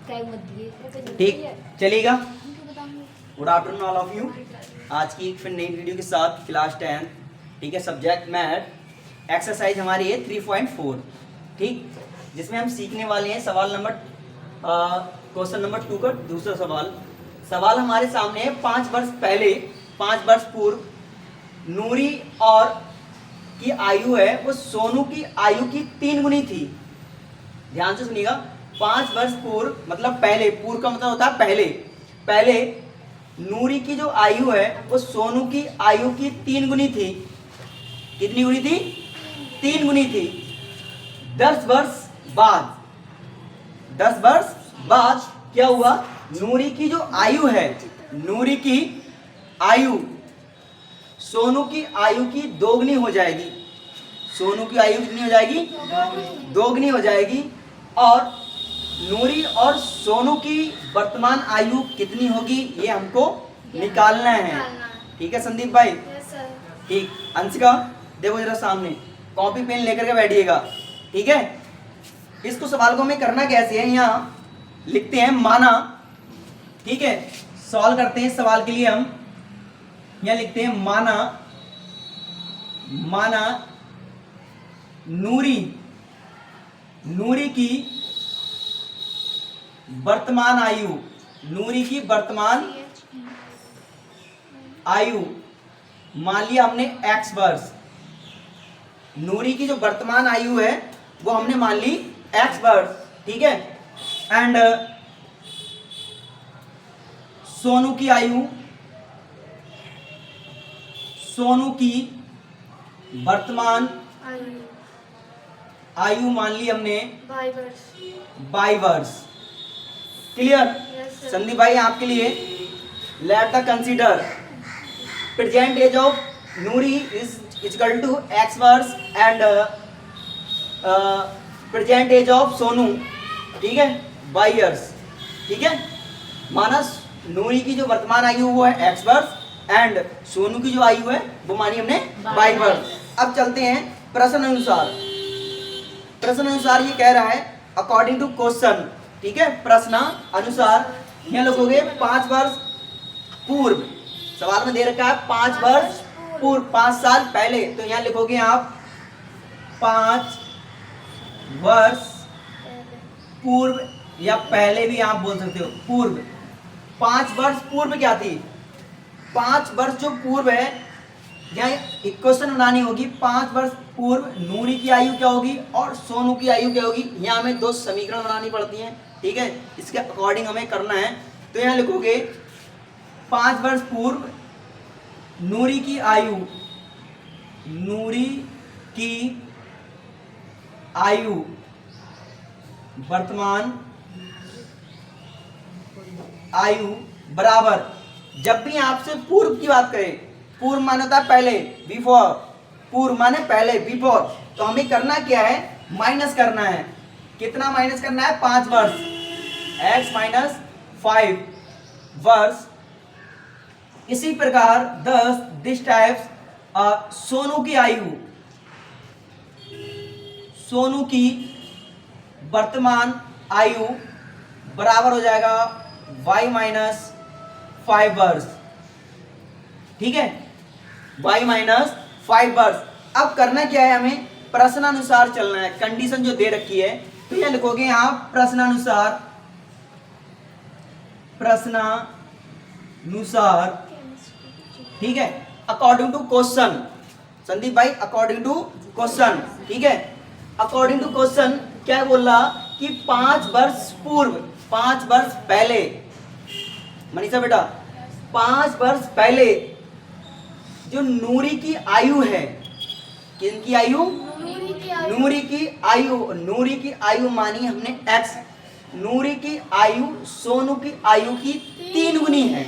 ठीक चलेगा। Good afternoon all of you. आज की फिर नई वीडियो के साथ क्लास 10 ठीक है, सब्जेक्ट मैथ, एक्सरसाइज हमारी है 3.4 ठीक, जिसमें हम सीखने वाले हैं सवाल नंबर क्वेश्चन नंबर 2 का दूसरा सवाल हमारे सामने है। 5 वर्ष पहले, 5 वर्ष पूर्व नूरी और की आयु है वो सोनू की आयु की 3 गुनी थी। ध्यान से सुनिएगा, 5 वर्ष पूर्व मतलब पहले, पूर्व का मतलब होता है पहले, पहले नूरी की जो आयु है वो सोनू की आयु की 3 गुनी थी। कितनी गुनी थी? 3 गुनी थी। 10 वर्ष बाद, 10 वर्ष बाद क्या हुआ? नूरी की जो आयु है, नूरी की आयु सोनू की आयु की दोगुनी हो जाएगी। सोनू की आयु कितनी हो जाएगी? दोगुनी हो जाएगी। और नूरी और सोनू की वर्तमान आयु कितनी होगी ये हमको निकालना है। ठीक है संदीप भाई? ठीक। अंशिका देखो जरा सामने, कॉपी पेन लेकर के बैठिएगा। ठीक है, इसको सवाल को हमें करना कैसे है, यहाँ लिखते हैं माना। ठीक है, सॉल्व करते हैं सवाल के लिए। हम यहाँ लिखते हैं माना, माना नूरी, नूरी की वर्तमान आयु, नूरी की वर्तमान आयु मान लिया हमने x वर्ष। नूरी की जो वर्तमान आयु है वो हमने मान ली x वर्ष। ठीक है, एंड सोनू की आयु, सोनू की वर्तमान आयु मान ली हमने y वर्ष। क्लियर? संदीप भाई आपके लिए let the consider present age of Noori is equal to x वर्ष and present age of Sonu, ठीक है, y वर्ष। ठीक है, मानस नूरी की जो वर्तमान आयु वो है x वर्ष एंड सोनू की जो आयु है वो मानी हमने y वर्ष। अब चलते हैं प्रश्न अनुसार। प्रश्न अनुसार ये कह रहा है अकॉर्डिंग टू क्वेश्चन। ठीक है, प्रश्न अनुसार यहाँ लिखोगे 5 वर्ष पूर्व। सवाल में दे रखा है 5 वर्ष पूर्व, 5 साल पहले, तो यहाँ लिखोगे आप 5 वर्ष पूर्व, या पहले भी आप बोल सकते हो, पूर्व। 5 वर्ष पूर्व क्या थी? 5 वर्ष जो पूर्व है, यहाँ इक्वेशन बनानी होगी। 5 वर्ष पूर्व नूरी की आयु क्या होगी और सोनू की आयु क्या होगी, यहाँ हमें 2 समीकरण बनानी पड़ती हैं। ठीक है, इसके अकॉर्डिंग हमें करना है। तो यहाँ लिखोगे 5 वर्ष पूर्व नूरी की आयु, नूरी की आयु वर्तमान आयु बराबर, जब भी आपसे पूर्व की बात करें, पूर्व माने होता है पहले, बिफोर, पूर्व माने पहले, बिफोर, तो हमें करना क्या है? माइनस करना है। कितना माइनस करना है? 5 वर्ष, x माइनस 5 वर्ष। इसी प्रकार 10 दिस टाइप्स सोनू की आयु, सोनू की वर्तमान आयु बराबर हो जाएगा y माइनस 5 वर्ष। ठीक है, y माइनस 5 वर्ष। अब करना क्या है? हमें प्रश्नानुसार चलना है। कंडीशन जो दे रखी है, तो यह लिखोगे यहाँ प्रश्नानुसार, प्रश्नानुसार। ठीक है, अकॉर्डिंग टू क्वेश्चन। संदीप भाई अकॉर्डिंग टू क्वेश्चन। ठीक है, अकॉर्डिंग टू क्वेश्चन क्या बोल रहा कि 5 वर्ष पूर्व, 5 वर्ष पहले, मनीषा बेटा 5 वर्ष पहले जो नूरी की आयु है, किनकी आयु? नूरी की आयु, नूरी की आयु मानी हमने x, नूरी की आयु सोनू की आयु की 3 गुनी है।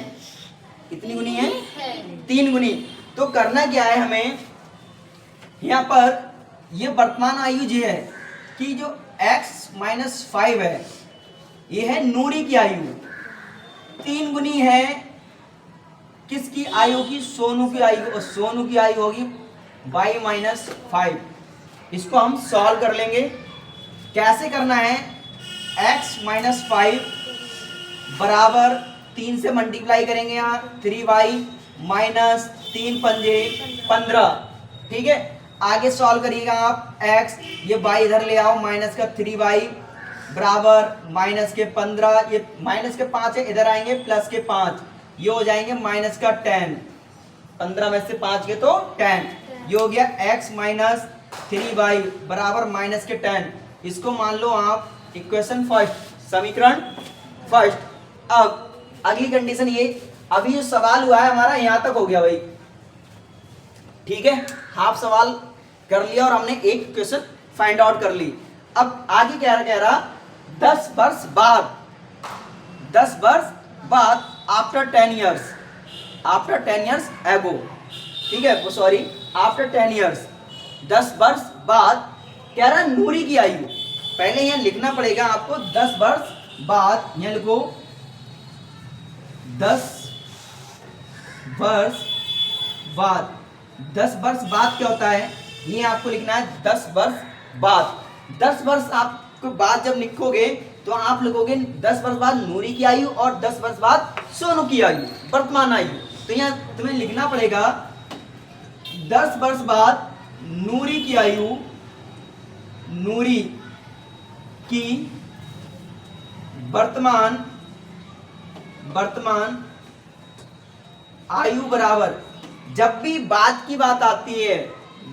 कितनी गुनी है? 3 गुनी। तो करना क्या है हमें? यहाँ पर ये वर्तमान आयु जो है कि जो x माइनस 5 है, ये है नूरी की आयु, 3 गुनी है किसकी आयु की? सोनू की आयु, और सोनू की आयु होगी y माइनस 5। इसको हम सॉल्व कर लेंगे। कैसे करना है? x माइनस 5 बराबर 3 से मल्टीप्लाई करेंगे यहाँ 3y माइनस 3 पंजे 15। ठीक है, आगे सॉल्व करिएगा आप x, ये y इधर ले आओ, माइनस का 3y बराबर माइनस के 15, ये माइनस के 5 है, इधर आएंगे प्लस के 5, ये हो जाएंगे माइनस का 10, 15 में से 5 के तो 10, ये हो गया x माइनस 3y बराबर माइनस के 10। इसको मान लो आप इक्वेशन फर्स्ट, समीकरण फर्स्ट। अब अगली कंडीशन ये, अभी जो सवाल हुआ है हमारा यहां तक हो गया भाई, ठीक है, हाफ सवाल कर लिया और हमने एक इक्वेशन फाइंड आउट कर ली। अब आगे क्या कह रहा, 10 वर्ष बाद, 10 वर्ष बाद after 10 years, after 10 years ago, ठीक है, वो सॉरी आफ्टर 10 ईयर्स, 10 वर्ष बाद कह रहा है नूरी की आयु। पहले यहाँ लिखना पड़ेगा आपको 10 वर्ष बाद, यहाँ लिखो 10 वर्ष बाद। 10 वर्ष बाद क्या होता है, ये आपको लिखना है 10 वर्ष बाद। 10 वर्ष आपको बाद जब लिखोगे तो आप लिखोगे 10 वर्ष बाद नूरी की आयु और 10 वर्ष बाद सोनू की आयु, वर्तमान आयु। तो यहाँ तुम्हें लिखना पड़ेगा 10 वर्ष बाद नूरी की आयु, नूरी की वर्तमान आयु बराबर, जब भी बाद की बात आती है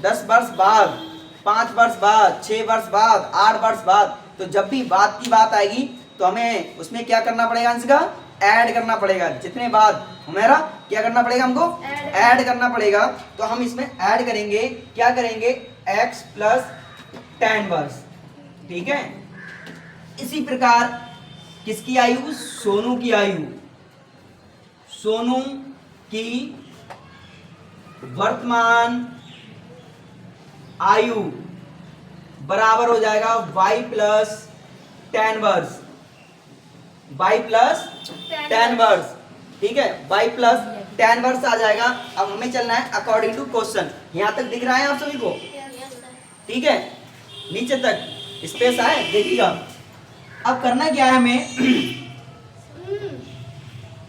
10 वर्ष बाद, 5 वर्ष बाद, 6 वर्ष बाद, 8 वर्ष बाद, तो जब भी बाद की बात आएगी तो हमें उसमें क्या करना पड़ेगा, अंश का ऐड करना पड़ेगा। जितने बाद हमारा क्या करना पड़ेगा, हमको ऐड करना पड़ेगा। तो हम इसमें ऐड करेंगे, क्या करेंगे, x प्लस 10 वर्ष, ठीक है। इसी प्रकार किसकी आयु, सोनू की आयु, सोनू की वर्तमान आयु बराबर हो जाएगा y प्लस 10 वर्ष, y प्लस 10 वर्ष, ठीक है, y प्लस 10 वर्ष आ जाएगा। अब हमें चलना है अकॉर्डिंग टू क्वेश्चन। यहां तक दिख रहा है आप सभी को, ठीक है, नीचे तक स्पेस आए, देखिएगा। अब करना क्या है हमें,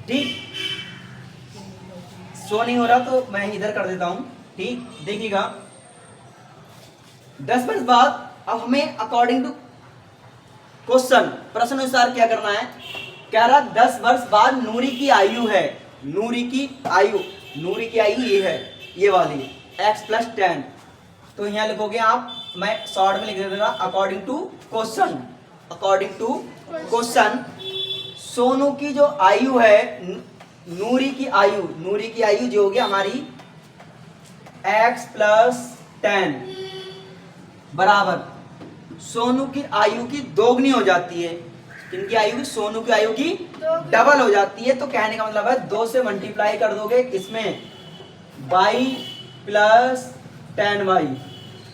ठीक, शो नहीं हो रहा तो मैं इधर कर देता हूं, ठीक, देखिएगा। 10 वर्ष बाद अब हमें अकॉर्डिंग टू क्वेश्चन, प्रश्न अनुसार क्या करना है, कह रहा 10 वर्ष बाद नूरी की आयु है, नूरी की आयु, नूरी की आयु ये है, ये वाली x प्लस 10। तो यहाँ लिखोगे आप, मैं शॉर्ट में लिख देता according to question, according to question Sonu की जो आयु है, नूरी की आयु, नूरी की आयु जो होगी हमारी x प्लस 10 बराबर सोनू की आयु की दोगुनी हो जाती है। किनकी आयु, सोनू की आयु की डबल हो जाती है। तो कहने का मतलब है 2 से मल्टीप्लाई कर दोगे इसमें y प्लस 10y,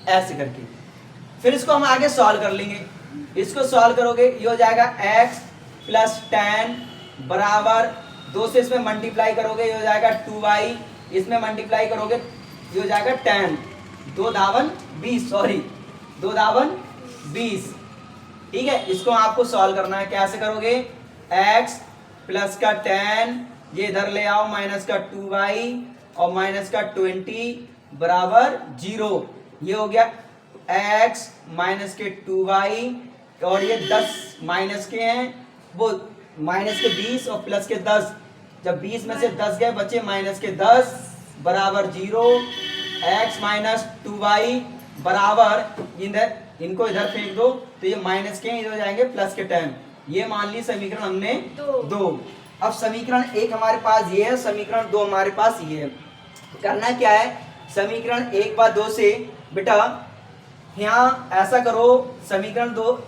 ऐसे करके फिर इसको हम आगे सॉल्व कर लेंगे। इसको सॉल्व करोगे ये हो जाएगा x प्लस 10 बराबर 2 से इसमें मल्टीप्लाई करोगे ये हो जाएगा 2y, इसमें मल्टीप्लाई करोगे ये हो जाएगा 10, 2 दावन 20, सॉरी 2 दावन 20, ठीक है। इसको आपको सॉल्व करना है, कैसे करोगे, x प्लस का 10 ये इधर ले आओ, माइनस का 2y और माइनस का 20 बराबर 0, ये हो गया x माइनस के 2y और ये 10 माइनस के हैं, वो माइनस के 20 और प्लस के 10, जब 20 में से 10 गए बचे माइनस के 10 बराबर 0, x माइनस 2y बराबर इनको इधर फेंक दो तो ये माइनस के इधर हो जाएंगे प्लस के 10। ये मान ली समीकरण हमने 2। अब समीकरण 1 हमारे पास ये है, समीकरण 2 हमारे पास ये है। करना क्या है, समीकरण 1 व 2 से बेटा यहाँ ऐसा करो, समीकरण 2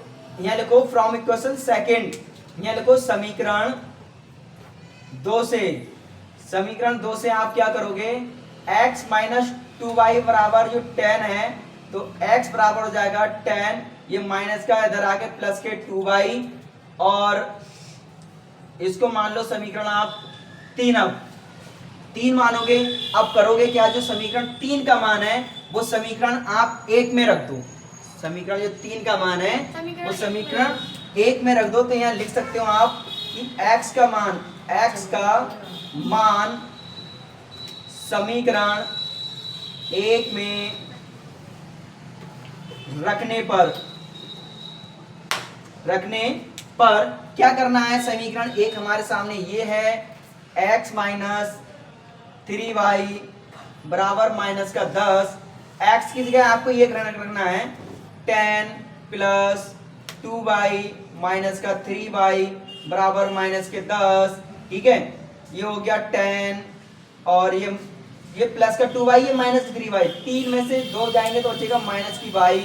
यहाँ लिखो फ्रॉम इक्वेशन सेकेंड, यहाँ लिखो समीकरण 2 से, समीकरण 2 से आप क्या करोगे, x माइनस 2y बराबर जो 10 है तो x बराबर हो जाएगा 10, ये माइनस का इधर आके प्लस के 2y और इसको मान लो समीकरण आप 3, अब 3 मानोगे। अब करोगे क्या, जो समीकरण 3 का मान है वो समीकरण आप 1 में रख दो, समीकरण जो 3 का मान है वो समीकरण 1 में रख दो। तो यहाँ लिख सकते हो आप कि x का मान समीकरण 1 में रखने पर क्या करना है। समीकरण 1 हमारे सामने ये है, x माइनस 3y बराबर माइनस का 10। x की जगह आपको ये रखना है 10 प्लस 2y माइनस का 3y बराबर माइनस के 10। ठीक है, ये हो गया 10 और ये प्लस का 2y, ये माइनस 3y, 3 में से 2 जाएंगे तो बचेगा माइनस की y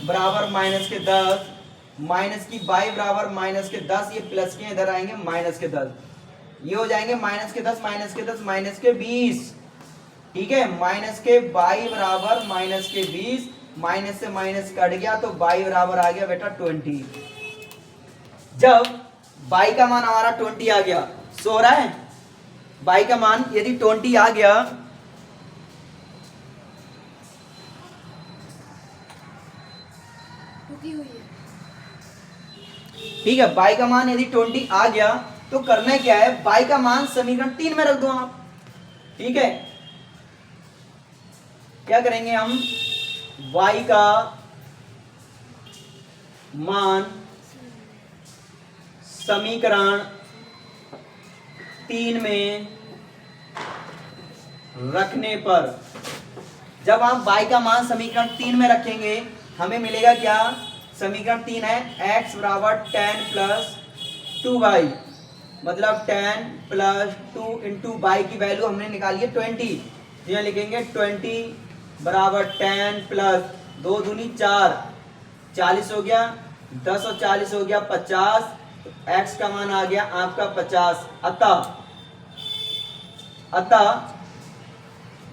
बराबर माइनस के 10, माइनस की y बराबर माइनस के 10, ये प्लस के इधर आएंगे माइनस के 10, ये हो जाएंगे माइनस के 10 माइनस के 10 माइनस के 20। ठीक है, माइनस के y बराबर माइनस के 20, माइनस से माइनस कट गया तो y बराबर आ गया बेटा 20। जब y का मान हमारा 20 आ गया, सो रहा है, y का मान यदि 20 आ गया ठीक है, y का मान यदि 20 आ गया तो करना क्या है, y का मान समीकरण 3 में रख दो आप। ठीक है, क्या करेंगे हम, y का मान समीकरण 3 में रखने पर, जब आप y का मान समीकरण 3 में रखेंगे हमें मिलेगा क्या, समीकरण 3 है x बराबर 10 प्लस 2y, मतलब 10 प्लस 2 इंटू y की वैल्यू हमने निकाली है 20, यहाँ लिखेंगे 20 बराबर 10 प्लस 2 दूनी 4, 40 हो गया, 10 और 40 हो गया 50, तो x का मान आ गया आपका 50। अतः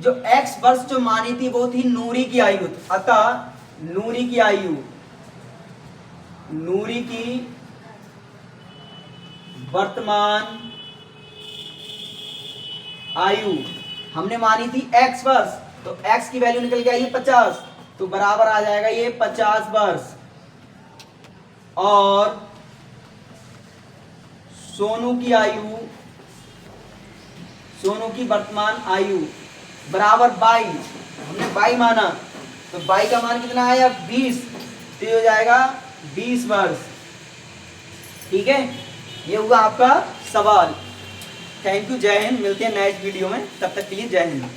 जो x वर्ष जो मानी थी वो थी नूरी की आयु, अतः नूरी की वर्तमान आयु हमने मानी थी x वर्ष, तो x की वैल्यू निकल के आई 50, तो बराबर आ जाएगा ये 50 वर्ष। और सोनू की वर्तमान आयु बराबर 22, हमने 22 माना, तो 22 का मान कितना आया 20, तो ये हो जाएगा 20 वर्ष। ठीक है, ये हुआ आपका सवाल। थैंक यू, जय हिंद। मिलते हैं नेक्स्ट वीडियो में, तब तक के लिए जय हिंद।